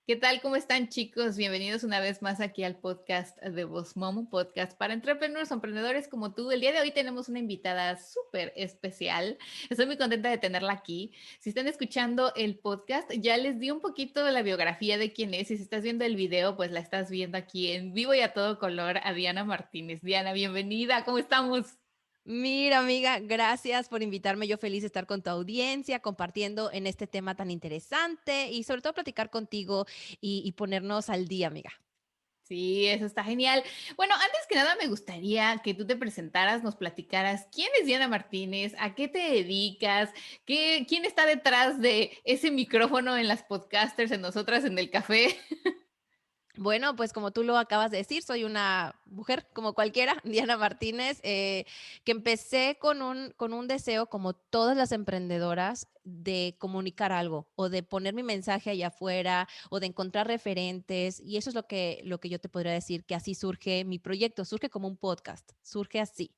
¿Qué tal? ¿Cómo están, chicos? Bienvenidos una vez más aquí al podcast de Boss Mom, un podcast para entrepreneurs o emprendedores como tú. El día de hoy tenemos una invitada súper especial. Estoy muy contenta de tenerla aquí. Si están escuchando el podcast, ya les di un poquito de la biografía de quién es. Y si estás viendo el video, pues la estás viendo aquí en vivo y a todo color a Diana Martínez. Diana, bienvenida. ¿Cómo estamos? Mira, amiga, gracias por invitarme. Yo feliz de estar con tu audiencia, compartiendo en este tema tan interesante y sobre todo platicar contigo y ponernos al día, amiga. Sí, eso está genial. Bueno, antes que nada me gustaría que tú te presentaras, nos platicaras quién es Diana Martínez, a qué te dedicas, quién está detrás de ese micrófono en las podcasters, en nosotras en el café. Bueno, pues como tú lo acabas de decir, soy una mujer como cualquiera, Diana Martínez, que empecé con un deseo, como todas las emprendedoras, de comunicar algo o de poner mi mensaje allá afuera o de encontrar referentes. Y eso es lo que yo te podría decir, que así surge mi proyecto, surge como un podcast, surge así.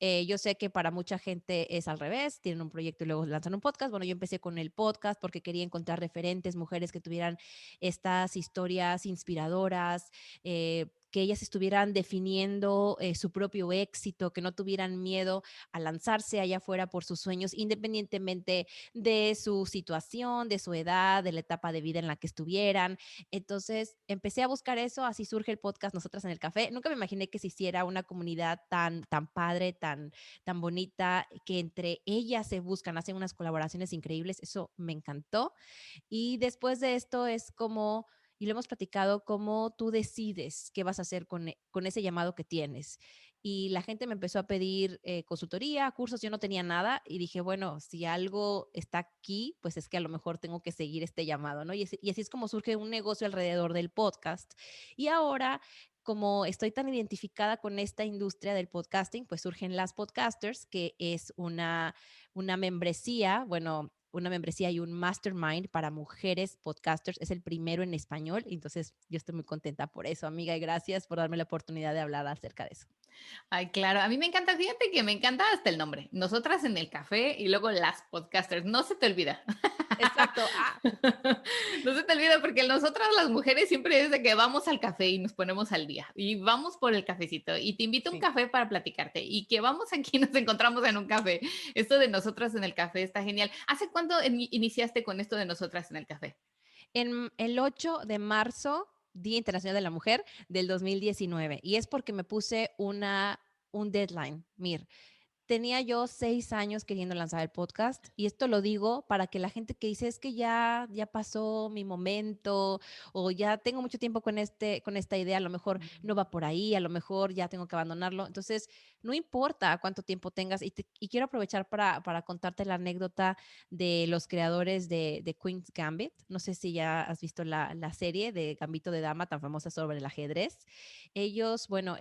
Yo sé que para mucha gente es al revés, tienen un proyecto y luego lanzan un podcast. Bueno, yo empecé con el podcast porque quería encontrar referentes, mujeres que tuvieran estas historias inspiradoras, que ellas estuvieran definiendo su propio éxito, que no tuvieran miedo a lanzarse allá afuera por sus sueños, independientemente de su situación, de su edad, de la etapa de vida en la que estuvieran. Entonces empecé a buscar eso, así surge el podcast Nosotras en el Café. Nunca me imaginé que se hiciera una comunidad tan padre, tan bonita, que entre ellas se buscan, hacen unas colaboraciones increíbles. Eso me encantó. Y después de esto es como, y lo hemos platicado, cómo tú decides qué vas a hacer con ese llamado que tienes. Y la gente me empezó a pedir consultoría, cursos, yo no tenía nada y dije, bueno, si algo está aquí, pues es que a lo mejor tengo que seguir este llamado, ¿no? Y así es como surge un negocio alrededor del podcast. Y ahora, como estoy tan identificada con esta industria del podcasting, pues surgen las podcasters, que es una membresía, bueno, una membresía y un mastermind para mujeres podcasters. Es el primero en español, entonces yo estoy muy contenta por eso, amiga, y gracias por darme la oportunidad de hablar acerca de eso. Ay, claro, a mí me encanta, fíjate que me encanta hasta el nombre, nosotras en el café y luego las podcasters, no se te olvida. Exacto. No se te olvida porque nosotras las mujeres siempre es de que vamos al café y nos ponemos al día y vamos por el cafecito y te invito a un Sí. café para platicarte y que vamos aquí y nos encontramos en un café. Esto de nosotras en el café está genial. ¿Hace cuánto iniciaste con esto de nosotras en el café? En el 8 de marzo, Día Internacional de la Mujer del 2019, y es porque me puse un deadline. Mir, tenía yo 6 años queriendo lanzar el podcast, y esto lo digo para que la gente que dice: "Es que ya pasó mi momento", o "Ya tengo mucho tiempo con esta idea, a lo mejor no va por ahí, a lo mejor ya tengo que abandonarlo". Entonces, no importa cuánto tiempo tengas, y quiero aprovechar para contarte la anécdota de los creadores de Queen's Gambit. No sé si ya has visto la serie de Gambito de Dama, tan famosa sobre el ajedrez. Ellos, bueno,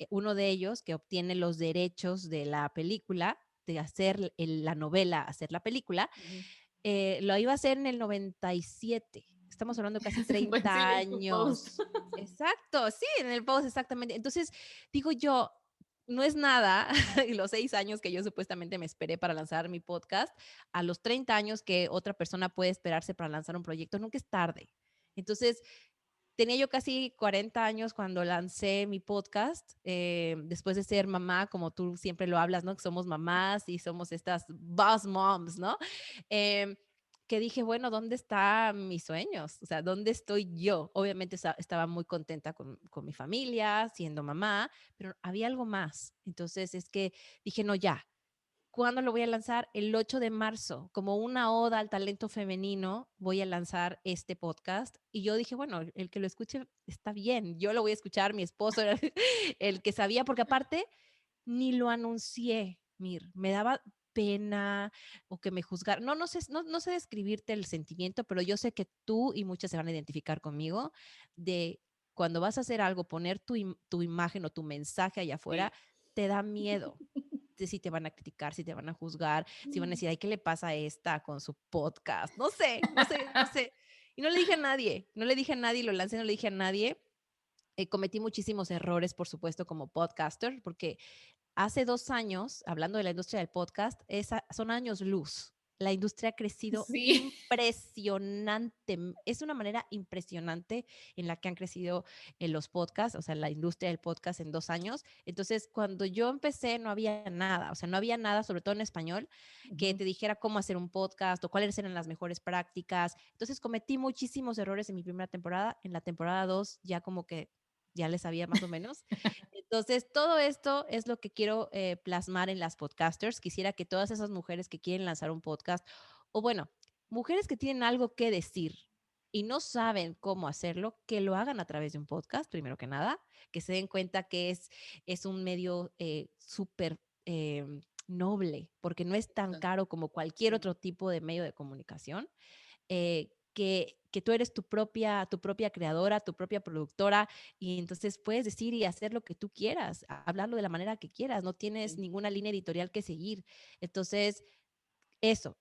uno de ellos que obtiene los derechos de la película, de hacer la novela, hacer la película, Ujú. lo iba a hacer en el 97. Estamos hablando de casi Pues sí, 30 vi tu post. años. Exacto, sí, en el post, exactamente. Entonces, digo yo, no es nada, y los 6 años que yo supuestamente me esperé para lanzar mi podcast, a los 30 años que otra persona puede esperarse para lanzar un proyecto, nunca es tarde. Entonces, tenía yo casi 40 años cuando lancé mi podcast, después de ser mamá, como tú siempre lo hablas, ¿no? Que somos mamás y somos estas boss moms, ¿no? Em, que dije, bueno, ¿dónde están mis sueños? O sea, ¿dónde estoy yo? Obviamente estaba muy contenta con mi familia, siendo mamá, pero había algo más. Entonces es que dije, no, ya, ¿cuándo lo voy a lanzar? El 8 de marzo, como una oda al talento femenino, voy a lanzar este podcast. Y yo dije, bueno, el que lo escuche está bien, yo lo voy a escuchar, mi esposo era el que sabía, porque aparte ni lo anuncié, Mir, me daba pena o que me juzgaran. No sé describirte el sentimiento, pero yo sé que tú y muchas se van a identificar conmigo de cuando vas a hacer algo, poner tu imagen o tu mensaje allá afuera, Sí. te da miedo de si te van a criticar, si te van a juzgar, si van a decir, ay, ¿qué le pasa a esta con su podcast? No sé. Y no le dije a nadie, no le dije a nadie, lo lancé, no le dije a nadie. Cometí muchísimos errores, por supuesto, como podcaster, porque hace 2 años, hablando de la industria del podcast, son años luz. la industria ha crecido Sí. impresionante. Es una manera impresionante en la que han crecido los podcasts, o sea, la industria del podcast en 2 años. Entonces, cuando yo empecé, no había nada, o sea, no había nada, sobre todo en español, que Ujú. te dijera cómo hacer un podcast o cuáles eran las mejores prácticas. Entonces, cometí muchísimos errores en mi primera temporada. En la temporada 2 ya como que ya le sabía más o menos. Entonces, todo esto es lo que quiero plasmar en las podcasters. Quisiera que todas esas mujeres que quieren lanzar un podcast, o bueno, mujeres que tienen algo que decir y no saben cómo hacerlo, que lo hagan a través de un podcast, primero que nada, que se den cuenta que es un medio súper noble, porque no es tan Exacto, caro como cualquier sí. otro tipo de medio de comunicación, que tú eres tu propia creadora, tu propia productora, y entonces puedes decir y hacer lo que tú quieras, hablarlo de la manera que quieras, no tienes Sí. ninguna línea editorial que seguir. Entonces, eso,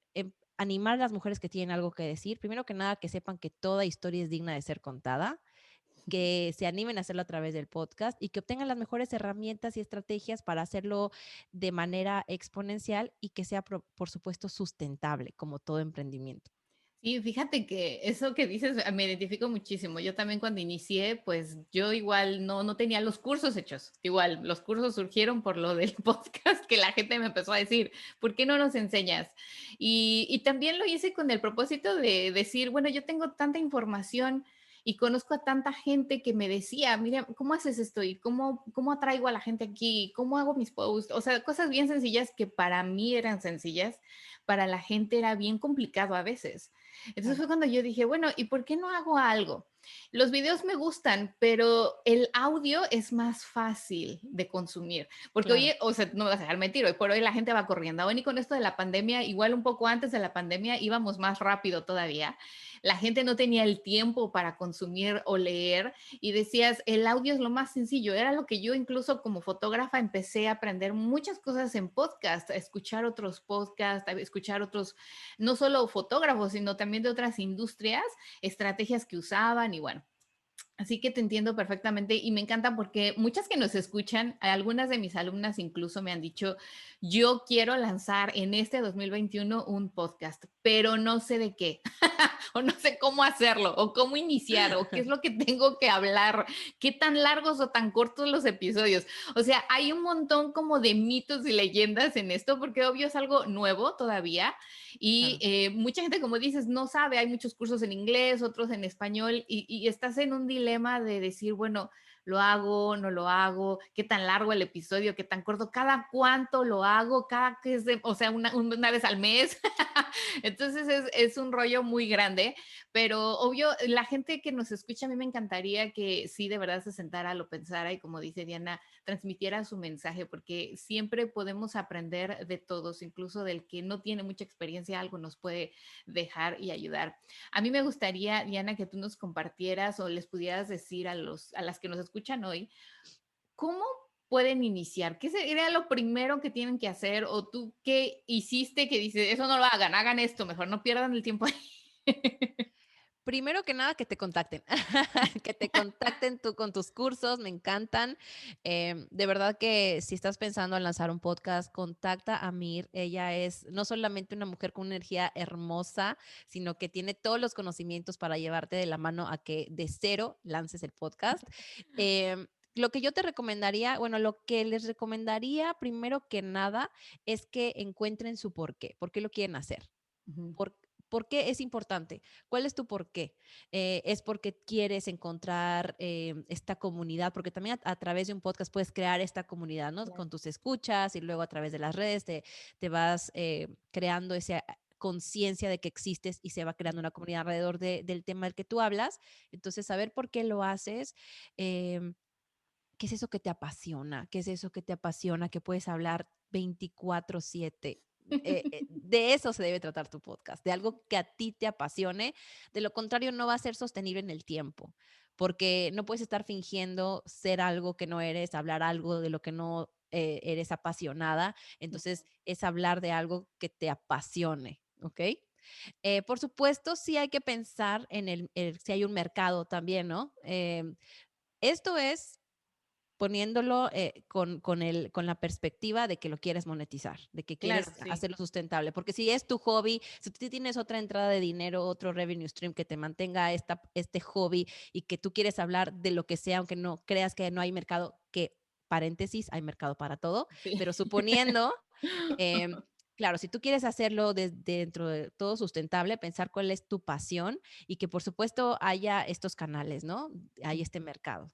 animar a las mujeres que tienen algo que decir, primero que nada, que sepan que toda historia es digna de ser contada, que se animen a hacerlo a través del podcast y que obtengan las mejores herramientas y estrategias para hacerlo de manera exponencial y que sea, por supuesto, sustentable, como todo emprendimiento. Sí, fíjate que eso que dices me identifico muchísimo. Yo también cuando inicié, pues yo igual no tenía los cursos hechos. Igual, los cursos surgieron por lo del podcast que la gente me empezó a decir, ¿por qué no nos enseñas? Y también lo hice con el propósito de decir, bueno, yo tengo tanta información y conozco a tanta gente que me decía, mira, ¿cómo haces esto? ¿Y cómo atraigo a la gente aquí? ¿Cómo hago mis posts? O sea, cosas bien sencillas que para mí eran sencillas, para la gente era bien complicado a veces. Entonces Claro, fue cuando yo dije, bueno, ¿y por qué no hago algo? Los videos me gustan, pero el audio es más fácil de consumir, porque claro. hoy, o sea, no me vas a dejar mentir, hoy por hoy la gente va corriendo. Aún y con esto de la pandemia, igual un poco antes de la pandemia íbamos más rápido todavía. La gente no tenía el tiempo para consumir o leer y decías, el audio es lo más sencillo. Era lo que yo incluso como fotógrafa empecé a aprender muchas cosas en podcast, a escuchar otros podcasts, a escuchar otros no solo fotógrafos, sino también de otras industrias, estrategias que usaban y bueno. Así que te entiendo perfectamente y me encanta porque muchas que nos escuchan, algunas de mis alumnas incluso me han dicho, yo quiero lanzar en este 2021 un podcast, pero no sé de qué, o no sé cómo hacerlo, o cómo iniciar, o qué es lo que tengo que hablar, qué tan largos o tan cortos los episodios. O sea, hay un montón como de mitos y leyendas en esto, porque obvio es algo nuevo todavía y Claro. mucha gente, como dices, no sabe, hay muchos cursos en inglés, otros en español, y estás en un dilema de decir, bueno, lo hago, no lo hago, qué tan largo el episodio, qué tan corto, cada cuánto lo hago, cada que es de, o sea, una vez al mes. Entonces es un rollo muy grande, pero obvio, la gente que nos escucha, a mí me encantaría que sí, de verdad se sentara, lo pensara y como dice Diana, transmitiera su mensaje, porque siempre podemos aprender de todos, incluso del que no tiene mucha experiencia, algo nos puede dejar y ayudar. A mí me gustaría, Diana, que tú nos compartieras o les pudieras decir a las que nos escuchan hoy, ¿cómo pueden iniciar? ¿Qué sería lo primero que tienen que hacer? ¿O tú qué hiciste que dices, eso no lo hagan, hagan esto, mejor no pierdan el tiempo ahí? Primero que nada, que te contacten, que te contacten tú con tus cursos, me encantan. De verdad que si estás pensando en lanzar un podcast, contacta a Mir. Ella es no solamente una mujer con una energía hermosa, sino que tiene todos los conocimientos para llevarte de la mano a que de cero lances el podcast. Lo que yo te recomendaría, bueno, lo que les recomendaría primero que nada es que encuentren su por qué lo quieren hacer. Ujú. ¿Por, por qué es importante? ¿Cuál es tu por qué? ¿Es porque quieres encontrar esta comunidad? Porque también a través de un podcast puedes crear esta comunidad, ¿no? Claro. Con tus escuchas y luego a través de las redes te vas creando esa conciencia de que existes y se va creando una comunidad alrededor del tema del que tú hablas. Entonces, saber por qué lo haces, em, ¿qué es eso que te apasiona? ¿Qué es eso que te apasiona? Que puedes hablar 24/7. De eso se debe tratar tu podcast, de algo que a ti te apasione. De lo contrario, no va a ser sostenible en el tiempo, porque no puedes estar fingiendo ser algo que no eres, hablar algo de lo que no eres apasionada. Entonces, es hablar de algo que te apasione, ¿ok? Por supuesto, sí hay que pensar en si hay un mercado también, ¿no? Esto es poniéndolo con la perspectiva de que lo quieres monetizar, de que Claro, quieres sí. hacerlo sustentable. Porque si es tu hobby, si tú tienes otra entrada de dinero, otro revenue stream que te mantenga este hobby y que tú quieres hablar de lo que sea, aunque no creas que no hay mercado, que paréntesis, hay mercado para todo, Sí. pero suponiendo, em, claro, si tú quieres hacerlo dentro de todo sustentable, pensar cuál es tu pasión y que por supuesto haya estos canales, ¿no? Hay este mercado.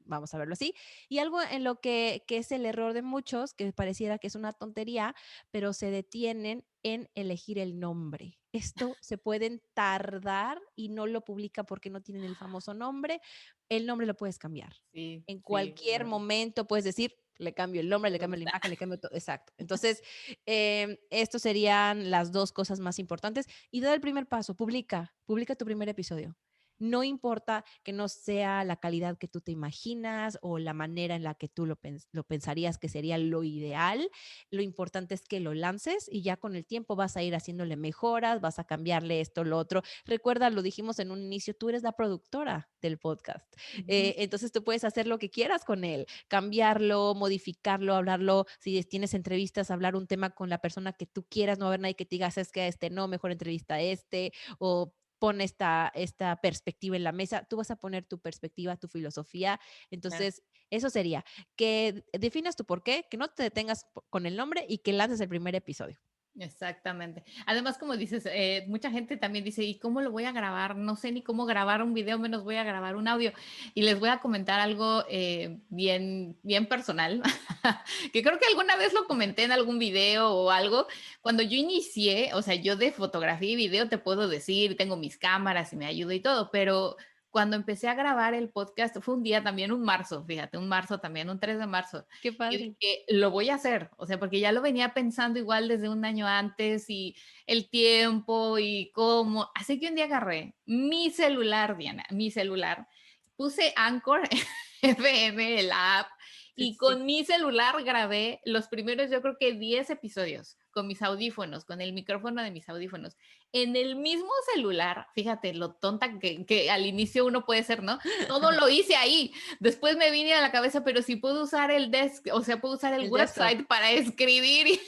Vamos a verlo así. Y algo en lo que es el error de muchos, que pareciera que es una tontería, pero se detienen en elegir el nombre. Esto se pueden tardar y no lo publican porque no tienen el famoso nombre. El nombre lo puedes cambiar. Sí, En sí, es cualquier verdad. momento puedes decir, le cambio el nombre, Me le cambio la gusta. imagen, le cambio todo. Exacto. Entonces, estos serían las dos cosas más importantes. Y da el primer paso, publica tu primer episodio. No importa que no sea la calidad que tú te imaginas o la manera en la que tú lo pensarías que sería lo ideal. Lo importante es que lo lances y ya con el tiempo vas a ir haciéndole mejoras, vas a cambiarle esto, lo otro. Recuerda, lo dijimos en un inicio, tú eres la productora del podcast. Ujú. Entonces tú puedes hacer lo que quieras con él, cambiarlo, modificarlo, hablarlo. Si tienes entrevistas, hablar un tema con la persona que tú quieras, no haber nadie que te diga, es que a este no, mejor entrevista a este, o pone esta perspectiva en la mesa, tú vas a poner tu perspectiva, tu filosofía. Claro. Entonces, eso sería, que definas tu por qué, que no te detengas con el nombre y que lances el primer episodio. Exactamente. Además, como dices, mucha gente también dice, ¿y cómo lo voy a grabar? No sé ni cómo grabar un video, menos voy a grabar un audio. Y les voy a comentar algo bien, bien personal, que creo que alguna vez lo comenté en algún video o algo. Cuando yo inicié, o sea, yo de fotografía y video te puedo decir, tengo mis cámaras y me ayuda y todo, pero cuando empecé a grabar el podcast, fue un día también, un marzo, fíjate, un marzo también, un 3 de marzo. Qué Y padre. dije, lo voy a hacer, o sea, porque ya lo venía pensando igual desde un año antes y el tiempo y cómo. Así que un día agarré mi celular, Diana, mi celular, puse Anchor FM, la app, Sí, y sí, sí. con mi celular grabé los primeros, yo creo que 10 episodios con mis audífonos, con el micrófono de mis audífonos. En el mismo celular, fíjate lo tonta que al inicio uno puede ser, ¿no? Todo lo hice ahí. Después me vine a la cabeza, pero si puedo usar el desk, o sea, puedo usar el El desktop. website para escribir y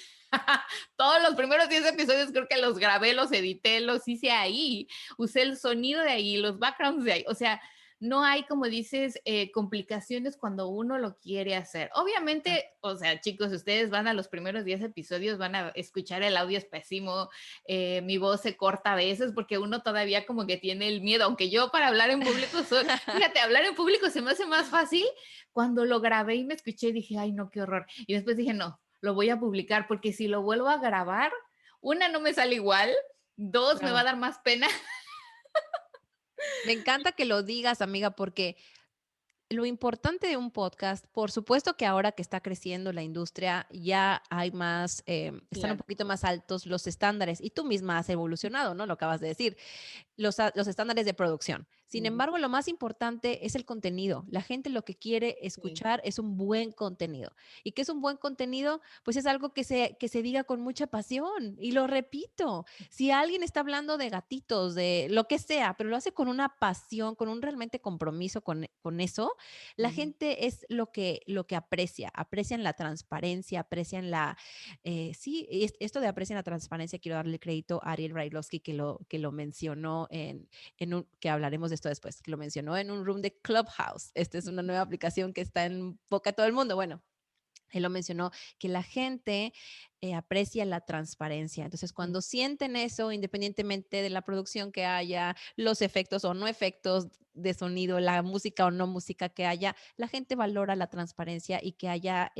todos los primeros 10 episodios creo que los grabé, los edité, los hice ahí, usé el sonido de ahí, los backgrounds de ahí, o sea, no hay, como dices, complicaciones cuando uno lo quiere hacer. Obviamente, o sea, chicos, ustedes van a los primeros 10 episodios, van a escuchar el audio es pésimo, mi voz se corta a veces porque uno todavía como que tiene el miedo, aunque yo para hablar en público, fíjate, hablar en público se me hace más fácil. Cuando lo grabé y me escuché, dije, ay, no, qué horror. Y después dije, no, lo voy a publicar porque si lo vuelvo a grabar, una, no me sale igual, dos, me va a Claro. dar más pena. Me encanta que lo digas, amiga, porque lo importante de un podcast, por supuesto que ahora que está creciendo la industria, ya hay más, están un Claro. poquito más altos los estándares y tú misma has evolucionado, ¿no? Lo acabas de decir. Los estándares de producción. Sin Ujú. embargo, lo más importante es el contenido. La gente lo que quiere Sí. escuchar es un buen contenido. ¿Y qué es un buen contenido? Pues es algo que se diga con mucha pasión. Y lo repito, si alguien está hablando de gatitos, de lo que sea, pero lo hace con una pasión, con un realmente compromiso con eso, la Ujú. gente es lo que aprecia. Aprecian la transparencia, aprecian sí, esto de aprecian la transparencia, quiero darle crédito a Ariel Brailovsky que lo mencionó que hablaremos de esto después, que lo mencionó en un room de Clubhouse. Esta es una nueva aplicación que está en boca de todo el mundo. Bueno, él lo mencionó, que la gente aprecia la transparencia. Entonces, Ujú. cuando sienten eso, independientemente de la producción que haya, los efectos o no efectos de sonido, la música o no música que haya, la gente valora la transparencia y que haya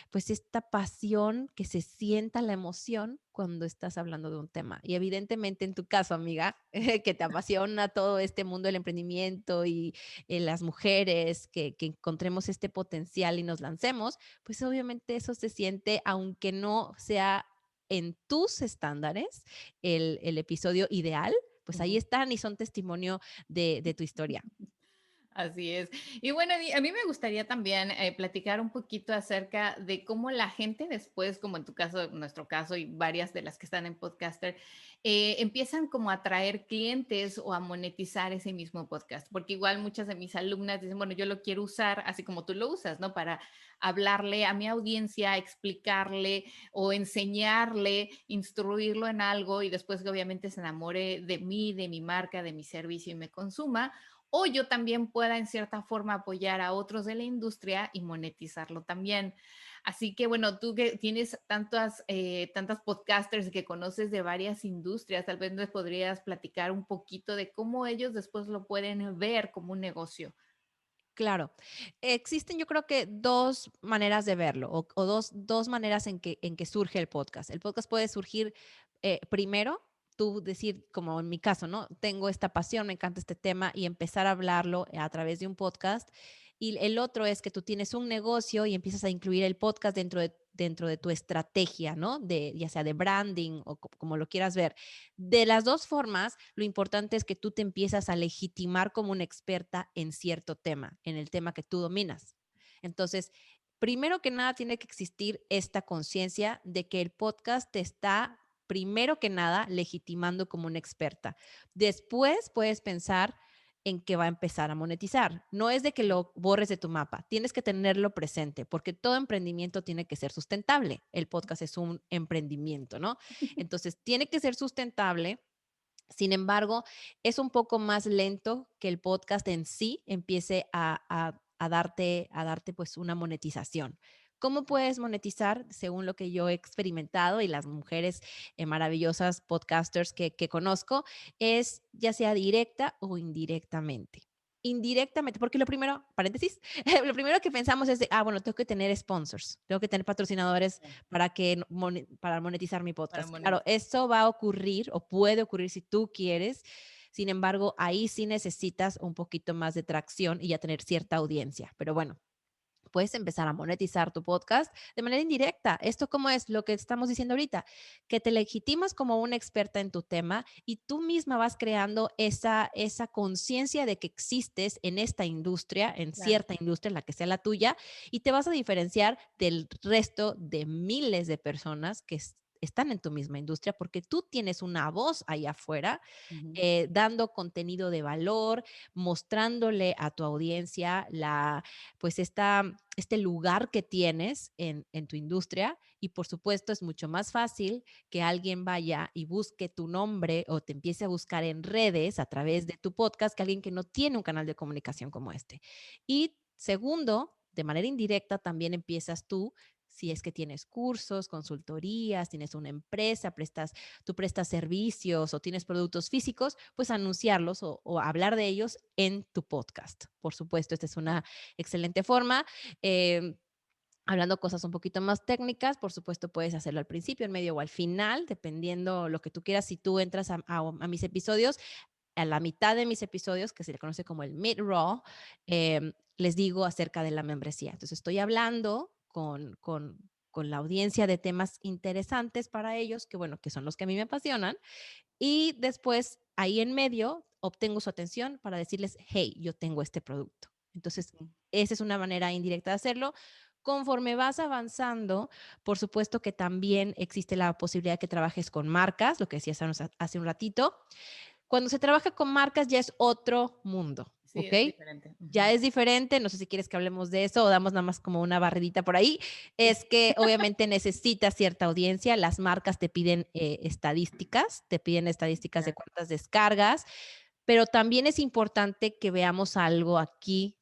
pues esta pasión, que se sienta la emoción cuando estás hablando de un tema. Y evidentemente en tu caso, amiga, que te apasiona todo este mundo del emprendimiento y las mujeres, que encontremos este potencial y nos lancemos, pues obviamente eso se siente, aunque no sea en tus estándares el episodio ideal, pues ahí Ujú. están y son testimonio de tu historia. Así es. Y bueno, a mí me gustaría también platicar un poquito acerca de cómo la gente después, como en tu caso, en nuestro caso y varias de las que están en Podcaster, empiezan como a traer clientes o a monetizar ese mismo podcast. Porque igual muchas de mis alumnas dicen, bueno, yo lo quiero usar así como tú lo usas, ¿no? Para hablarle a mi audiencia, explicarle o enseñarle, instruirlo en algo y después que obviamente se enamore de mí, de mi marca, de mi servicio y me consuma, o yo también pueda en cierta forma apoyar a otros de la industria y monetizarlo también. Así que bueno, tú que tienes tantas podcasters que conoces de varias industrias, tal vez nos podrías platicar un poquito de cómo ellos después lo pueden ver como un negocio. Claro. Existen, yo creo que 2 maneras de verlo, o dos maneras en que surge el podcast. El podcast puede surgir, primero, tú decir, como en mi caso, ¿no? Tengo esta pasión, me encanta este tema, y empezar a hablarlo a través de un podcast. Y el otro es que tú tienes un negocio y empiezas a incluir el podcast dentro de tu estrategia, ¿no? Ya sea de branding o como lo quieras ver. De las 2 formas, lo importante es que tú te empiezas a legitimar como una experta en cierto tema, en el tema que tú dominas. Entonces, primero que nada, tiene que existir esta conciencia de que el podcast te está, primero que nada, legitimando como una experta. Después puedes pensar en que va a empezar a monetizar. No es de que lo borres de tu mapa, tienes que tenerlo presente, porque todo emprendimiento tiene que ser sustentable. El podcast es un emprendimiento, ¿no? Entonces, tiene que ser sustentable. Sin embargo, es un poco más lento que el podcast en sí empiece a darte pues una monetización. ¿Cómo puedes monetizar? Según lo que yo he experimentado y las mujeres maravillosas podcasters que conozco, es ya sea directa o indirectamente. Indirectamente, porque lo primero, paréntesis, lo primero que pensamos es de, bueno, tengo que tener sponsors, tengo que tener patrocinadores para monetizar mi Para podcast. Claro, monetizar. eso va a ocurrir o puede ocurrir si tú quieres. Sin embargo, ahí sí necesitas un poquito más de tracción y ya tener cierta audiencia. Pero bueno, puedes empezar a monetizar tu podcast de manera indirecta. Esto como es lo que estamos diciendo ahorita, que te legitimas como una experta en tu tema y tú misma vas creando esa conciencia de que existes en esta industria, en Claro. cierta industria, en la que sea la tuya, y te vas a diferenciar del resto de miles de personas que están en tu misma industria porque tú tienes una voz ahí afuera, Ujú. dando contenido de valor, mostrándole a tu audiencia pues este lugar que tienes en tu industria. Y por supuesto es mucho más fácil que alguien vaya y busque tu nombre o te empiece a buscar en redes a través de tu podcast que alguien que no tiene un canal de comunicación como este. Y segundo, de manera indirecta también empiezas tú, si es que tienes cursos, consultorías, tienes una empresa, tú prestas servicios o tienes productos físicos, pues anunciarlos o hablar de ellos en tu podcast. Por supuesto, esta es una excelente forma. Eh, Hablando cosas un poquito más técnicas, por supuesto, puedes hacerlo al principio, en medio o al final, dependiendo lo que tú quieras. Si tú entras a mis episodios, a la mitad de mis episodios, que se le conoce como el mid-raw, les digo acerca de la membresía. Entonces, estoy hablando con la audiencia de temas interesantes para ellos, que bueno, que son los que a mí me apasionan, y después, ahí en medio, obtengo su atención para decirles, hey, yo tengo este producto. Entonces, Sí. esa es una manera indirecta de hacerlo. Conforme vas avanzando, por supuesto que también existe la posibilidad de que trabajes con marcas, lo que decías hace un ratito. Cuando se trabaja con marcas ya es otro mundo, Sí, ¿ok? es diferente. Ya Ujú. es diferente, no sé si quieres que hablemos de eso o damos nada más como una barridita por ahí. Es que obviamente necesitas cierta audiencia, las marcas te piden estadísticas de Claro. cuántas descargas, pero también es importante que veamos algo aquí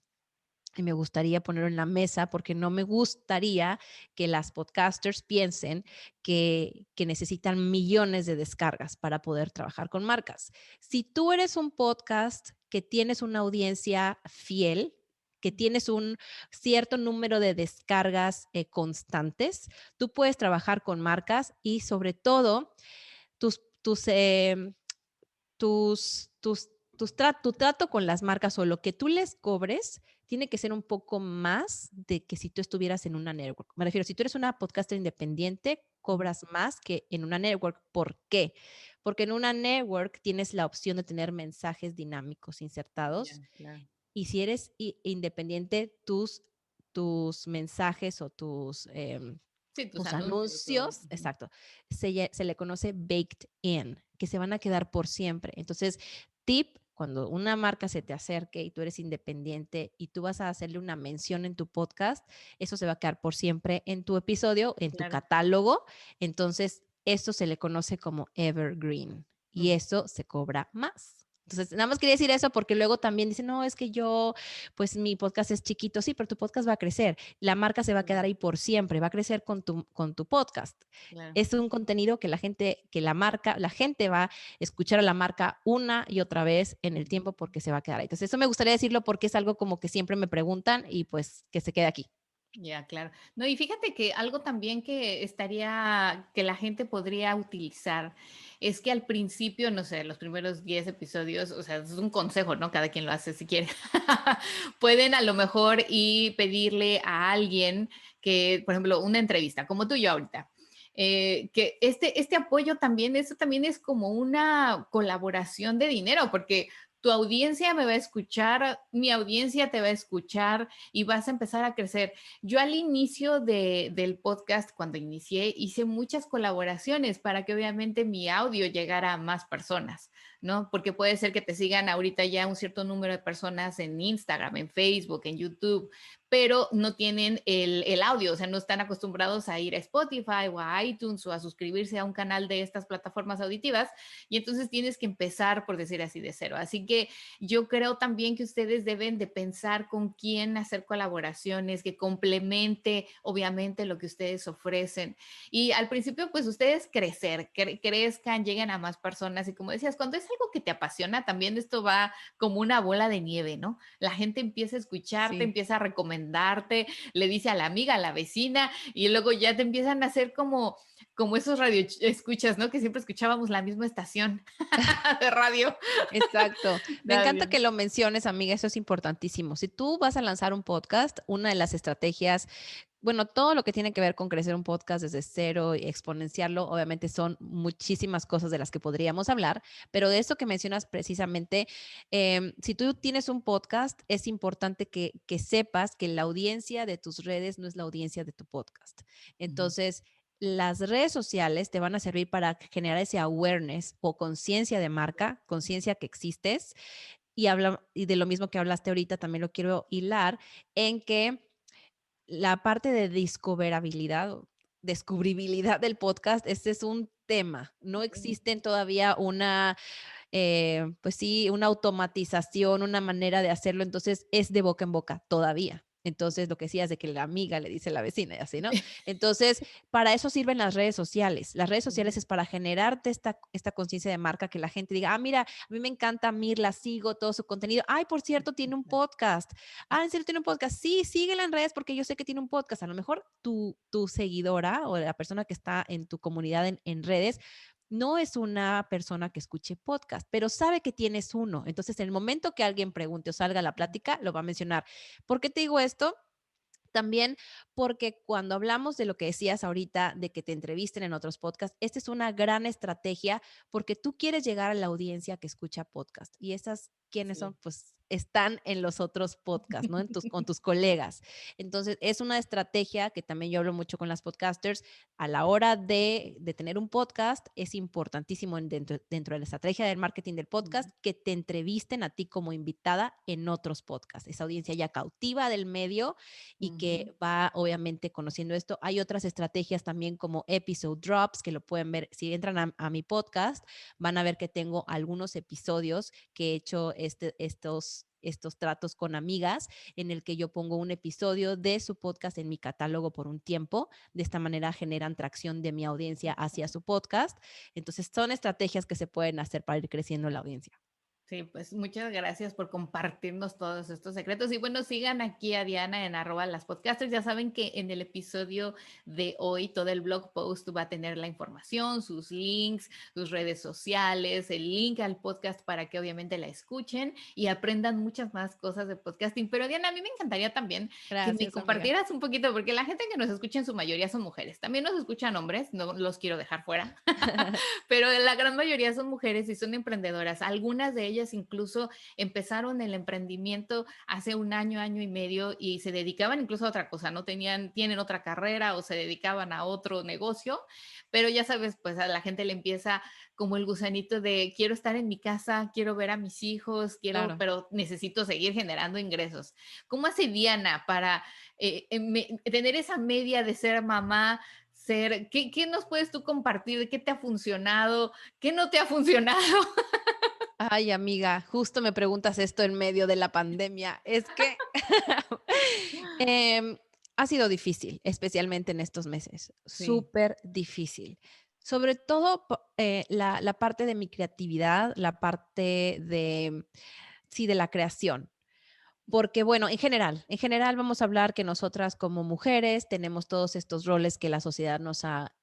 y me gustaría ponerlo en la mesa porque no me gustaría que las podcasters piensen que necesitan millones de descargas para poder trabajar con marcas. Si tú eres un podcast que tienes una audiencia fiel, que tienes un cierto número de descargas constantes, tú puedes trabajar con marcas y sobre todo tu trato con las marcas o lo que tú les cobres tiene que ser un poco más de que si tú estuvieras en una network. Me refiero, si tú eres una podcaster independiente, Ujú. cobras más que en una network. ¿Por qué? Porque en una network tienes la opción de tener mensajes dinámicos Ya, insertados claro. y si eres independiente, tus mensajes o Sí, tus tus anuncios o anuncios, exacto, se le conoce baked in, que se van a quedar por siempre. Entonces, tip, cuando una marca se te acerque y tú eres independiente y tú vas a hacerle una mención en tu podcast, eso se va a quedar por siempre en tu episodio, en tu claro. catálogo. Entonces, esto se le conoce como evergreen y Ujú. eso se cobra más. Entonces, nada más quería decir eso porque luego también dicen, no, es que yo, pues mi podcast es chiquito, sí, pero tu podcast va a crecer, la marca se va a quedar ahí por siempre, va a crecer con tu podcast. Claro. Es un contenido que la gente va a escuchar a la marca una y otra vez en el tiempo porque se va a quedar ahí. Entonces, eso me gustaría decirlo porque es algo como que siempre me preguntan y pues que se quede aquí. Ya, claro. No, y fíjate que algo también que la gente podría utilizar es que al principio, no sé, los primeros 10 episodios, o sea, es un consejo, ¿no? Cada quien lo hace si quiere. Pueden a lo mejor y pedirle a alguien que, por ejemplo, una entrevista, como tú y yo ahorita. Que este apoyo también, eso también es como una colaboración de dinero, porque tu audiencia me va a escuchar, mi audiencia te va a escuchar y vas a empezar a crecer. Yo al inicio del podcast, cuando inicié, hice muchas colaboraciones para que obviamente mi audio llegara a más personas, ¿no? Porque puede ser que te sigan ahorita ya un cierto número de personas en Instagram, en Facebook, en YouTube, pero no tienen el audio, o sea, no están acostumbrados a ir a Spotify o a iTunes o a suscribirse a un canal de estas plataformas auditivas y entonces tienes que empezar, por decir así, de cero. Así que yo creo también que ustedes deben de pensar con quién hacer colaboraciones, que complemente obviamente lo que ustedes ofrecen. Y al principio, pues ustedes crezcan, lleguen a más personas. Y como decías, cuando es algo que te apasiona, también esto va como una bola de nieve, ¿no? La gente empieza a escucharte, Sí. empieza a recomendarte, le dice a la amiga, a la vecina, y luego ya te empiezan a hacer como esos radio escuchas, ¿no? Que siempre escuchábamos la misma estación de radio. Exacto. Me encanta Nadie. que lo menciones, amiga, eso es importantísimo. Si tú vas a lanzar un podcast, una de las estrategias, bueno, todo lo que tiene que ver con crecer un podcast desde cero y exponenciarlo, obviamente son muchísimas cosas de las que podríamos hablar, pero de eso que mencionas precisamente, si tú tienes un podcast, es importante que sepas que la audiencia de tus redes no es la audiencia de tu podcast. Ujú. Entonces, las redes sociales te van a servir para generar ese awareness o conciencia de marca, conciencia que existes. Y de lo mismo que hablaste ahorita, también lo quiero hilar en que la parte de discoverabilidad o descubribilidad del podcast, este es un tema. No existen todavía pues sí, una automatización, una manera de hacerlo, entonces es de boca en boca todavía. Entonces, lo que decías de que la amiga le dice a la vecina y así, ¿no? Entonces, para eso sirven las redes sociales. Las redes sociales Ujú. es para generarte esta conciencia de marca, que la gente diga, ah, mira, a mí me encanta Mir, la sigo, todo su contenido. Ay, por cierto, tiene un podcast. Ah, ¿en serio tiene un podcast? Sí, síguela en redes porque yo sé que tiene un podcast. A lo mejor tu seguidora o la persona que está en tu comunidad en redes no es una persona que escuche podcast, pero sabe que tienes uno. Entonces, en el momento que alguien pregunte o salga a la plática, lo va a mencionar. ¿Por qué te digo esto? También porque cuando hablamos de lo que decías ahorita, de que te entrevisten en otros podcasts, esta es una gran estrategia porque tú quieres llegar a la audiencia que escucha podcast y esas, ¿quiénes son? Sí. Pues están en los otros podcasts, ¿no? Con tus colegas. Entonces, es una estrategia que también yo hablo mucho con las podcasters. A la hora de tener un podcast, es importantísimo dentro de la estrategia del marketing del podcast que te entrevisten a ti como invitada en otros podcasts. Esa audiencia ya cautiva del medio y Ujú. que va obviamente conociendo esto. Hay otras estrategias también como episode drops que lo pueden ver. Si entran a mi podcast, van a ver que tengo algunos episodios que he hecho estos tratos con amigas en el que yo pongo un episodio de su podcast en mi catálogo por un tiempo. De esta manera generan tracción de mi audiencia hacia su podcast. Entonces son estrategias que se pueden hacer para ir creciendo la audiencia. Sí, pues muchas gracias por compartirnos todos estos secretos. Y bueno, sigan aquí a Diana en @las podcasters. Ya saben que en el episodio de hoy todo el blog post va a tener la información, sus links, sus redes sociales, el link al podcast para que obviamente la escuchen y aprendan muchas más cosas de podcasting. Pero Diana, a mí me encantaría también que me Gracias, amiga. compartieras un poquito, porque la gente que nos escucha en su mayoría son mujeres. También nos escuchan hombres, no los quiero dejar fuera, pero la gran mayoría son mujeres y son emprendedoras. Algunas de ellas ellas incluso empezaron el emprendimiento hace un año, año y medio y se dedicaban incluso a otra cosa, no tienen otra carrera o se dedicaban a otro negocio, pero ya sabes, pues a la gente le empieza como el gusanito de quiero estar en mi casa, quiero ver a mis hijos, Claro. pero necesito seguir generando ingresos. ¿Cómo hace Diana para tener esa media de ser mamá, ¿qué nos puedes tú compartir? ¿Qué te ha funcionado? ¿Qué no te ha funcionado? Ay, amiga, justo me preguntas esto en medio de la pandemia. Es que em, ha sido difícil, especialmente en estos meses, Sí. súper difícil. Sobre todo la parte de mi creatividad, la parte de, sí, de la creación. Porque, bueno, en general vamos a hablar que nosotras como mujeres tenemos todos estos roles que la sociedad nos ha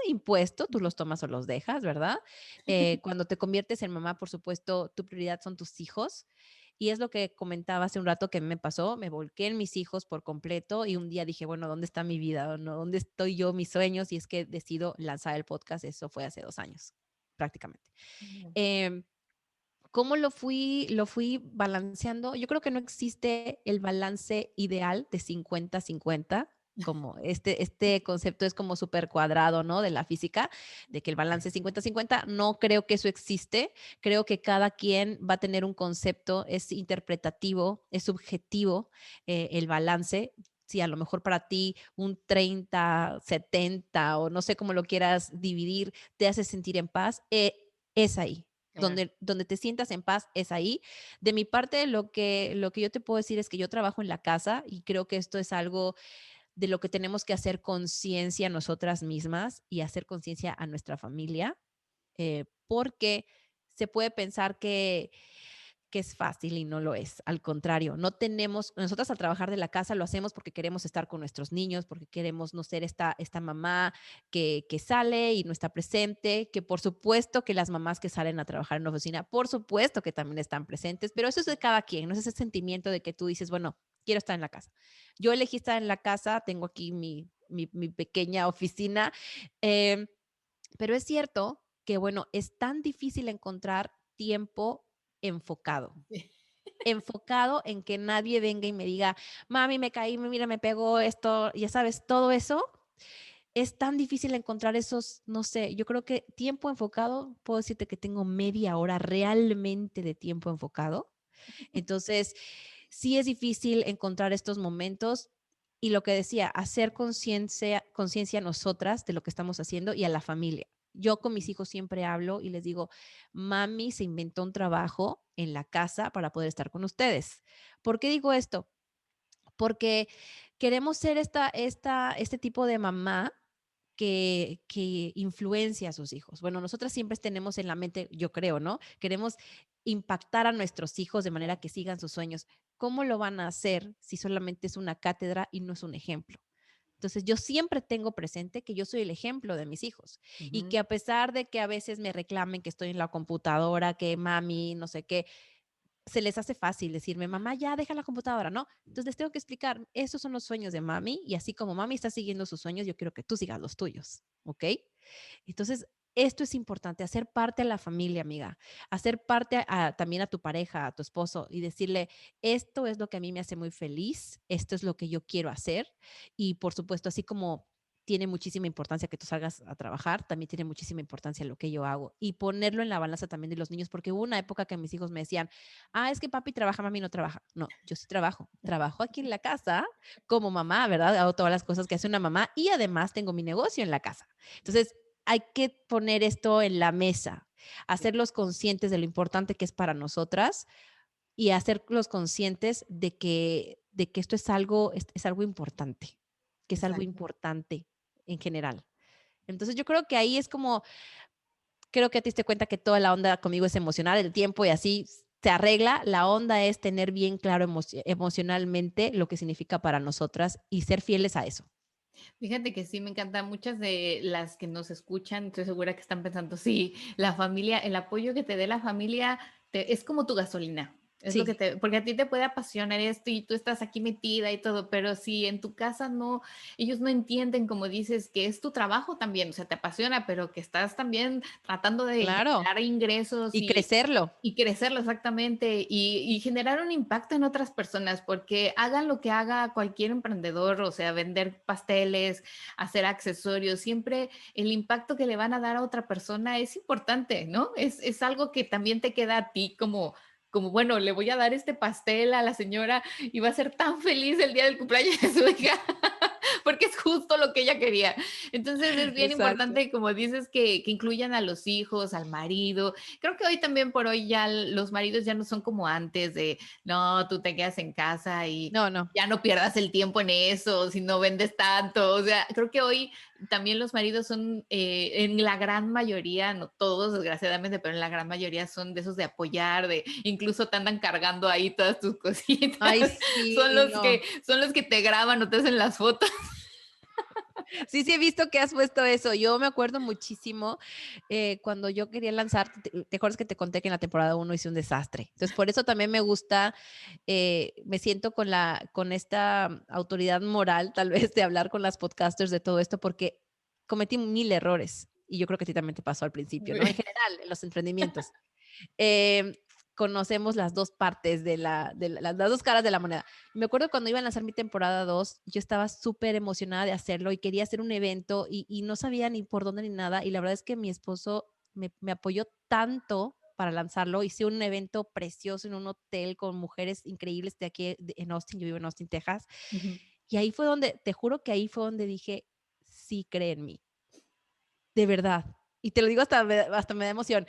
impuesto, tú los tomas o los dejas, ¿verdad? Cuando te conviertes en mamá, por supuesto, tu prioridad son tus hijos. Y es lo que comentaba hace un rato que me pasó, me volqué en mis hijos por completo y un día dije, bueno, ¿dónde está mi vida? ¿No? ¿Dónde estoy yo, mis sueños? Y es que decido lanzar el podcast, eso fue hace 2 años, prácticamente. Ujú. Em, ¿Cómo lo fui balanceando? Yo creo que no existe el balance ideal de 50-50, como este concepto es como súper cuadrado, ¿no? De la física, de que el balance es 50-50. No creo que eso existe. Creo que cada quien va a tener un concepto, es interpretativo, es subjetivo el balance. Si a lo mejor para ti un 30-70 o no sé cómo lo quieras dividir, te hace sentir en paz, es ahí. Claro. Donde te sientas en paz es ahí. De mi parte, lo que yo te puedo decir es que yo trabajo en la casa y creo que esto es algo de lo que tenemos que hacer conciencia nosotras mismas y hacer conciencia a nuestra familia, porque se puede pensar que es fácil y no lo es. Al contrario, no tenemos, nosotras al trabajar de la casa lo hacemos porque queremos estar con nuestros niños, porque queremos no ser esta mamá que sale y no está presente, que por supuesto que las mamás que salen a trabajar en la oficina, por supuesto que también están presentes, pero eso es de cada quien, no es ese sentimiento de que tú dices, bueno, quiero estar en la casa. Yo elegí estar en la casa, tengo aquí mi pequeña oficina, eh, pero es cierto que, bueno, es tan difícil encontrar tiempo enfocado. Enfocado en que nadie venga y me diga, mami, me caí, mira, me pegó esto, ya sabes, todo eso. Es tan difícil encontrar esos, no sé, yo creo que tiempo enfocado, puedo decirte que tengo media hora realmente de tiempo enfocado. Entonces, sí es difícil encontrar estos momentos y lo que decía, hacer conciencia nosotras de lo que estamos haciendo y a la familia. Yo con mis hijos siempre hablo y les digo, mami se inventó un trabajo en la casa para poder estar con ustedes. ¿Por qué digo esto? Porque queremos ser este tipo de mamá que influencia a sus hijos. Bueno, nosotras siempre tenemos en la mente, yo creo, ¿no? Queremos impactar a nuestros hijos de manera que sigan sus sueños. ¿Cómo lo van a hacer si solamente es una cátedra y no es un ejemplo? Entonces, yo siempre tengo presente que yo soy el ejemplo de mis hijos y Ujú. que a pesar de que a veces me reclamen que estoy en la computadora, que mami, no sé qué, se les hace fácil decirme, mamá, ya deja la computadora, ¿no? Entonces les tengo que explicar, esos son los sueños de mami y así como mami está siguiendo sus sueños, yo quiero que tú sigas los tuyos, ¿ok? Entonces, esto es importante, hacer parte a la familia, amiga, hacer parte también a tu pareja, a tu esposo y decirle, esto es lo que a mí me hace muy feliz, esto es lo que yo quiero hacer y por supuesto, así como tiene muchísima importancia que tú salgas a trabajar, también tiene muchísima importancia lo que yo hago y ponerlo en la balanza también de los niños, porque hubo una época que mis hijos me decían, es que papi trabaja, mami no trabaja. No, yo sí trabajo aquí en la casa como mamá, ¿verdad? Hago todas las cosas que hace una mamá y además tengo mi negocio en la casa. Entonces, hay que poner esto en la mesa, Sí, hacerlos conscientes de lo importante que es para nosotras y hacerlos conscientes de que esto es algo importante, que es algo exacto. importante en general. Entonces, yo creo que ahí es como, creo que te diste cuenta que toda la onda conmigo es emocional, el tiempo y así se arregla. La onda es tener bien claro emocionalmente lo que significa para nosotras y ser fieles a eso. Fíjate que sí, me encanta. Muchas de las que nos escuchan, estoy segura que están pensando, sí, la familia, el apoyo que te dé la familia es como tu gasolina. Es lo que Sí, porque a ti te puede apasionar esto y tú estás aquí metida y todo, pero si en tu casa no, ellos no entienden, como dices, que es tu trabajo también, o sea, te apasiona, pero que estás también tratando de claro. generar ingresos Y crecerlo. y crecerlo exactamente y generar un impacto en otras personas, porque hagan lo que haga cualquier emprendedor, o sea, vender pasteles, hacer accesorios, siempre el impacto que le van a dar a otra persona es importante, ¿no? Es algo que también te queda a ti como, bueno, le voy a dar este pastel a la señora y va a ser tan feliz el día del cumpleaños de su hija, porque es justo lo que ella quería. Entonces es bien Exacto. importante, como dices, que incluyan a los hijos, al marido. Creo que hoy también por hoy ya los maridos ya no son como antes de, no, tú te quedas en casa y No, no. ya no pierdas el tiempo en eso, si no vendes tanto. O sea, creo que hoy también los maridos son, en la gran mayoría, no todos desgraciadamente, pero en la gran mayoría son de esos de apoyar, de incluso te andan cargando ahí todas tus cositas. Ay, Son sí, los no. que, son los que te graban o te hacen las fotos. Sí, sí he visto que has puesto eso. Yo me acuerdo muchísimo, cuando yo quería lanzar, ¿te acuerdas que te conté que en la temporada 1 hice un desastre? Entonces, por eso también me gusta, me siento con esta autoridad moral, tal vez, de hablar con las podcasters de todo esto, porque cometí 1000 errores, y yo creo que a ti también te pasó al principio, ¿no? En general, en los emprendimientos. Em, Conocemos las 2 partes las 2 caras de la moneda. Me acuerdo cuando iba a lanzar mi temporada 2, yo estaba súper emocionada de hacerlo y quería hacer un evento y no sabía ni por dónde ni nada. Y la verdad es que mi esposo me apoyó tanto para lanzarlo. Hice un evento precioso en un hotel con mujeres increíbles de aquí en Austin. Yo vivo en Austin, Texas. Ujú. Y ahí fue donde, te juro que ahí fue donde dije, sí, cree en mí, de verdad. Y te lo digo hasta me da emoción,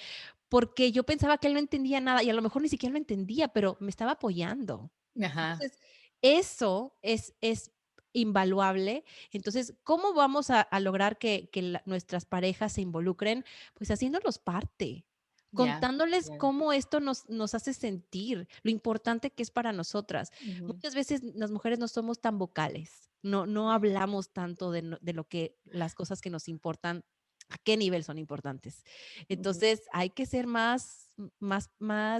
porque yo pensaba que él no entendía nada y a lo mejor ni siquiera lo entendía, pero me estaba apoyando. Ajá. Entonces, eso es invaluable. Entonces, ¿cómo vamos a lograr que nuestras parejas se involucren? Pues haciéndolos parte, Ya. contándoles Claro. cómo esto nos hace sentir, lo importante que es para nosotras. Ujú. Muchas veces las mujeres no somos tan vocales, no hablamos tanto de lo que las cosas que nos importan, a qué nivel son importantes. Ujú. Entonces, hay que ser más,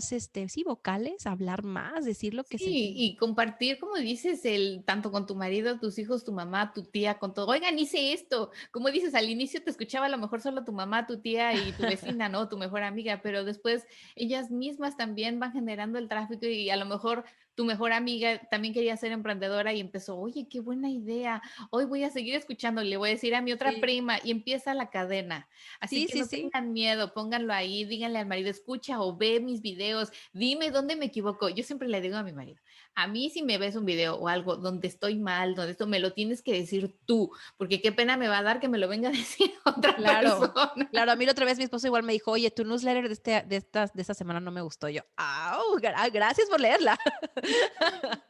sí, vocales, hablar más, decir lo que Sí, sentimos. y compartir, como dices, tanto con tu marido, tus hijos, tu mamá, tu tía, con todo. Oigan, hice esto. Como dices, al inicio te escuchaba a lo mejor solo tu mamá, tu tía y tu vecina, ¿no? Tu mejor amiga, pero después ellas mismas también van generando el tráfico y a lo mejor tu mejor amiga también quería ser emprendedora y empezó, oye, qué buena idea. Hoy voy a seguir escuchando, le voy a decir a mi otra Sí, prima y empieza la cadena. Así sí, que sí, no sí. tengan miedo, pónganlo ahí, díganle al marido, escucha o ve mis videos, dime dónde me equivoco. Yo siempre le digo a mi marido, a mí si me ves un video o algo donde estoy mal, donde esto me lo tienes que decir tú, porque qué pena me va a dar que me lo venga a decir otra Claro, persona. claro. A mí la otra vez mi esposo igual me dijo: "Oye, tu newsletter de esta semana no me gustó". Yo: "Au, gracias por leerla".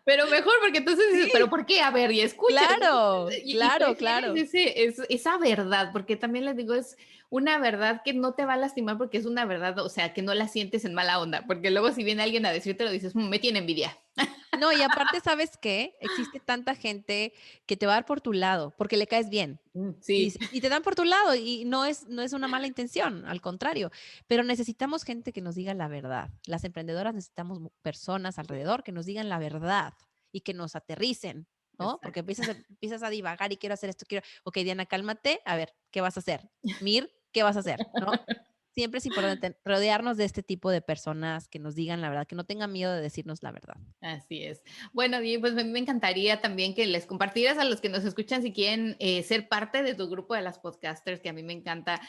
Pero mejor porque entonces dices, pero Sí, ¿por qué? A ver, y escucha. claro, Y claro, claro. prefieres esa verdad, porque también les digo, es una verdad que no te va a lastimar porque es una verdad, o sea, que no la sientes en mala onda, porque luego si viene alguien a decirte lo dices, me tiene envidia. No, y aparte, ¿sabes qué? Existe tanta gente que te va a dar por tu lado, porque le caes bien. Sí, Y te dan por tu lado, y no es una mala intención, al contrario, pero necesitamos gente que nos diga la verdad. Las emprendedoras necesitamos personas alrededor que nos digan la verdad y que nos aterricen, ¿no? Porque exacto. empiezas a divagar y quiero hacer esto, quiero, ok, Diana, cálmate, a ver, ¿qué vas a hacer? Mir, ¿qué vas a hacer? ¿No? Siempre es importante rodearnos de este tipo de personas que nos digan la verdad, que no tengan miedo de decirnos la verdad. Así es. Bueno, Di, pues me encantaría también que les compartieras a los que nos escuchan si quieren ser parte de tu grupo de las podcasters, que a mí me encanta,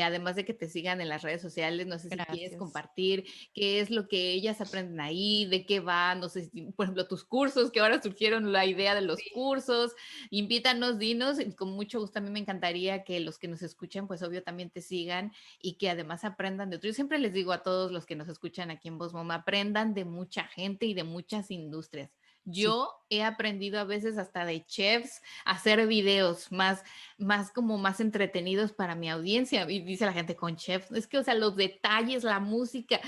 además de que te sigan en las redes sociales, no sé si quieres Gracias. compartir qué es lo que ellas aprenden ahí, de qué va, no sé si, por ejemplo, tus cursos, que ahora surgieron la idea de los Sí. cursos, invítanos, dinos, y con mucho gusto a mí me encantaría que los que nos escuchen, pues obvio también te sigan y que además aprendan de otros. Yo siempre les digo a todos los que nos escuchan aquí en Voz Mom, aprendan de mucha gente y de muchas industrias. Sí, Yo he aprendido a veces hasta de chefs a hacer videos más como más entretenidos para mi audiencia. Y dice la gente con chefs, es que, o sea, los detalles, la música,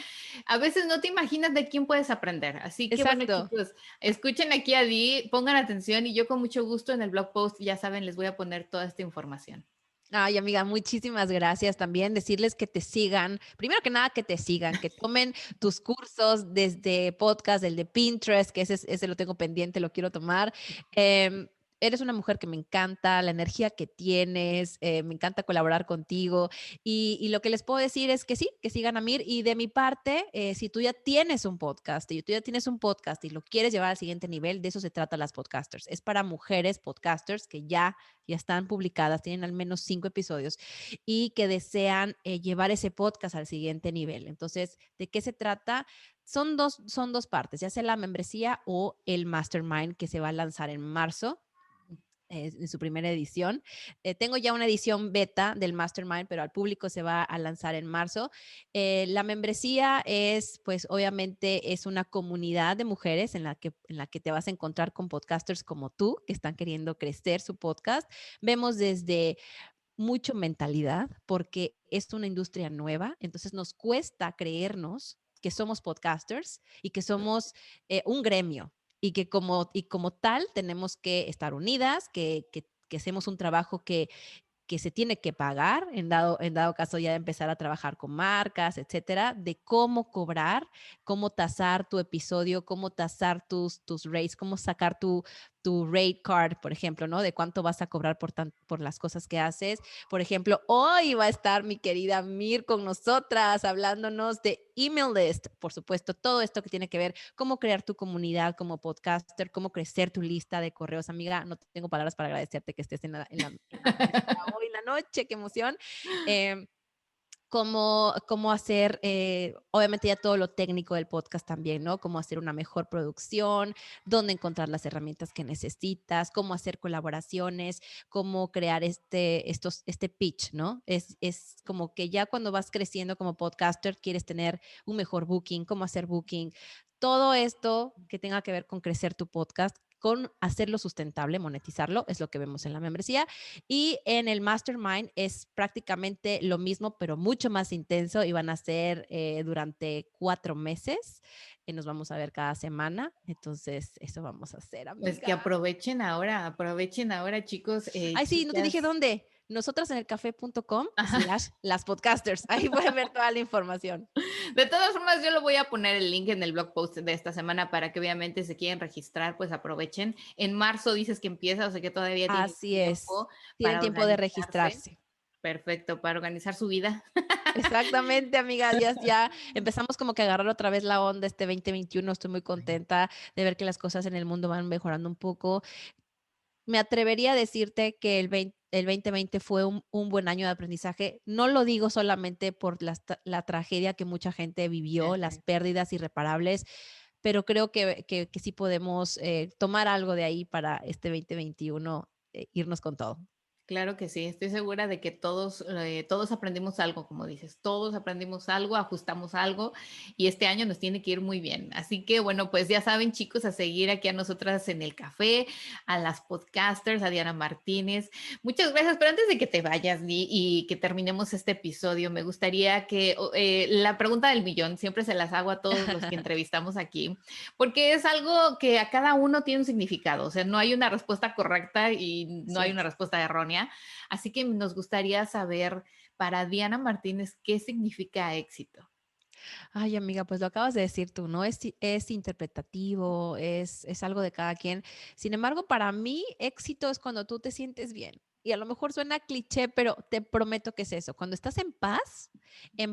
a veces no te imaginas de quién puedes aprender. Así que bueno, exacto. chicos, escuchen aquí a Di, pongan atención y yo con mucho gusto en el blog post, ya saben, les voy a poner toda esta información. Ay, amiga, muchísimas gracias. También decirles que te sigan, primero que nada que te sigan, que tomen tus cursos desde podcast, el de Pinterest, que ese lo tengo pendiente, lo quiero tomar. Em, Eres una mujer que me encanta, la energía que tienes, me encanta colaborar contigo y lo que les puedo decir es que sí, que sigan a Mir y de mi parte, si tú ya tienes un podcast y tú ya tienes un podcast y lo quieres llevar al siguiente nivel, de eso se trata las podcasters. Es para mujeres podcasters que ya están publicadas, tienen al menos 5 episodios y que desean llevar ese podcast al siguiente nivel. Entonces, ¿de qué se trata? Son dos partes, ya sea la membresía o el mastermind que se va a lanzar en marzo en su primera edición. Tengo ya una edición beta del Mastermind, pero al público se va a lanzar en marzo. La membresía es, pues obviamente es una comunidad de mujeres en la que te vas a encontrar con podcasters como tú, que están queriendo crecer su podcast. Vemos desde mucho mentalidad, porque es una industria nueva, entonces nos cuesta creernos que somos podcasters y que somos un gremio y como tal tenemos que estar unidas, que hacemos un trabajo que se tiene que pagar, en dado caso ya de empezar a trabajar con marcas, etcétera, de cómo cobrar, cómo tasar tu episodio, cómo tasar tus rates, cómo sacar tu rate card, por ejemplo, ¿no? De cuánto vas a cobrar por las cosas que haces. Por ejemplo, hoy va a estar mi querida Mir con nosotras hablándonos de email list, por supuesto, todo esto que tiene que ver cómo crear tu comunidad como podcaster, cómo crecer tu lista de correos. Amiga, no tengo palabras para agradecerte que estés en la mesa hoy en la noche, qué emoción. Eh, cómo hacer, obviamente ya todo lo técnico del podcast también, ¿no? Cómo hacer una mejor producción, dónde encontrar las herramientas que necesitas, cómo hacer colaboraciones, cómo crear este pitch, ¿no? Es como que ya cuando vas creciendo como podcaster quieres tener un mejor booking, cómo hacer booking, todo esto que tenga que ver con crecer tu podcast, con hacerlo sustentable, monetizarlo, es lo que vemos en la membresía. Y en el Mastermind es prácticamente lo mismo, pero mucho más intenso y van a ser durante 4 meses. Nos vamos a ver cada semana. Entonces, eso vamos a hacer, Pues que amiga. aprovechen ahora, chicos, Ay, sí, no te dije chicas. dónde. Nosotras en el café.com Ajá. slash las podcasters. Ahí pueden ver toda la información. De todas formas, yo lo voy a poner el link en el blog post de esta semana para que obviamente se quieren registrar, pues aprovechen. En marzo dices que empieza, o sea que todavía tienen Así es. tiempo Tienen para tiempo de organizarse. registrarse. Perfecto, para organizar su vida. Exactamente, amiga. Ya empezamos como que a agarrar otra vez la onda este 2021. Estoy muy contenta de ver que las cosas en el mundo van mejorando un poco. Me atrevería a decirte que el 2020 fue un buen año de aprendizaje. No lo digo solamente por la tragedia que mucha gente vivió, las Ajá. pérdidas irreparables, pero creo que sí podemos tomar algo de ahí para este 2021, irnos con todo. Claro que sí, estoy segura de que todos aprendimos algo, como dices, todos aprendimos algo, ajustamos algo y este año nos tiene que ir muy bien. Así que bueno, pues ya saben chicos, a seguir aquí a nosotras en el café, a las podcasters, a Diana Martínez. Muchas gracias, pero antes de que te vayas y que terminemos este episodio, me gustaría que la pregunta del millón siempre se las hago a todos los que entrevistamos aquí, porque es algo que a cada uno tiene un significado, o sea, no hay una respuesta correcta y Es no hay una cierto. respuesta errónea. Así que nos gustaría saber para Diana Martínez qué significa éxito. Ay, amiga, pues lo acabas de decir tú, ¿no? Es interpretativo, es algo de cada quien. Sin embargo, para mí, éxito es cuando tú te sientes bien. Y a lo mejor suena cliché, pero te prometo que es eso. Cuando estás en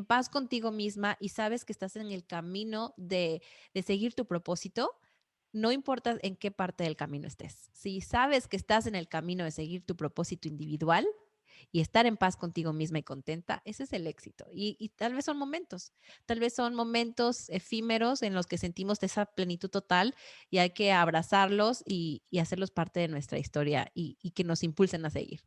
paz contigo misma y sabes que estás en el camino de seguir tu propósito, no importa en qué parte del camino estés. Si sabes que estás en el camino de seguir tu propósito individual, y estar en paz contigo misma y contenta, ese es el éxito. Y tal vez son momentos efímeros en los que sentimos esa plenitud total y hay que abrazarlos y hacerlos parte de nuestra historia y que nos impulsen a seguir.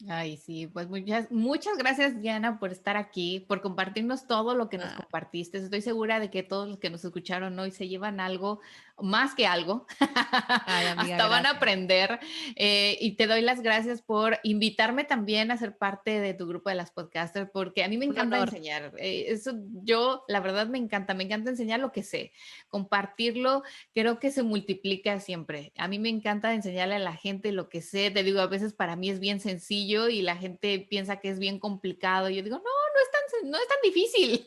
Ay, sí, pues muchas gracias, Diana, por estar aquí, por compartirnos todo lo que nos Ah, compartiste. Estoy segura de que todos los que nos escucharon hoy se llevan algo, más que algo, ay, amiga, hasta van a gracias. aprender. Y te doy las gracias por invitarme también a ser parte de tu grupo de las podcasters, porque a mí me Un encanta honor. enseñar. Eso yo, la verdad, me encanta enseñar lo que sé, compartirlo creo que se multiplica siempre. A mí me encanta enseñarle a la gente lo que sé. Te digo, a veces para mí es bien sencillo sencillo y la gente piensa que es bien complicado. Y yo digo, no, no es tan difícil.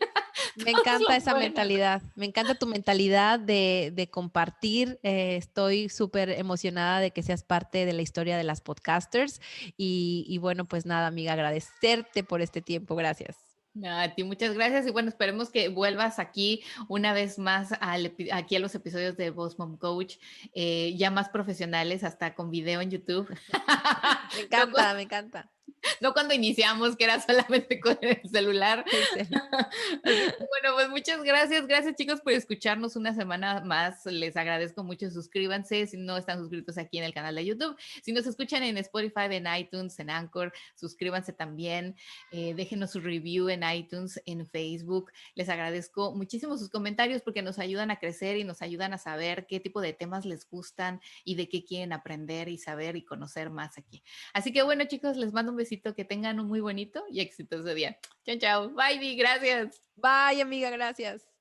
Me Todos encanta lo esa pueden hacer. mentalidad, me encanta tu mentalidad de compartir. Estoy súper emocionada de que seas parte de la historia de las podcasters y bueno, pues nada, amiga, agradecerte por este tiempo. Gracias. No, a ti muchas gracias y bueno, esperemos que vuelvas aquí una vez más aquí a los episodios de Boss Mom Coach, ya más profesionales, hasta con video en YouTube. Me No, encanta, me encanta. no cuando iniciamos, que era solamente con el celular. En serio. Así que bueno, pues muchas gracias. Gracias chicos por escucharnos una semana más. Les agradezco mucho. Suscríbanse si no están suscritos aquí en el canal de YouTube. Si nos escuchan en Spotify, en iTunes, en Anchor, suscríbanse también. Déjenos su review en iTunes, en Facebook. Les agradezco muchísimo sus comentarios porque nos ayudan a crecer y nos ayudan a saber qué tipo de temas les gustan y de qué quieren aprender y saber y conocer más aquí. Así que bueno, chicos, les mando un besito, que tengan un muy bonito y exitoso día. Chao, chao. Bye, Di, gracias. Bye, amiga, gracias.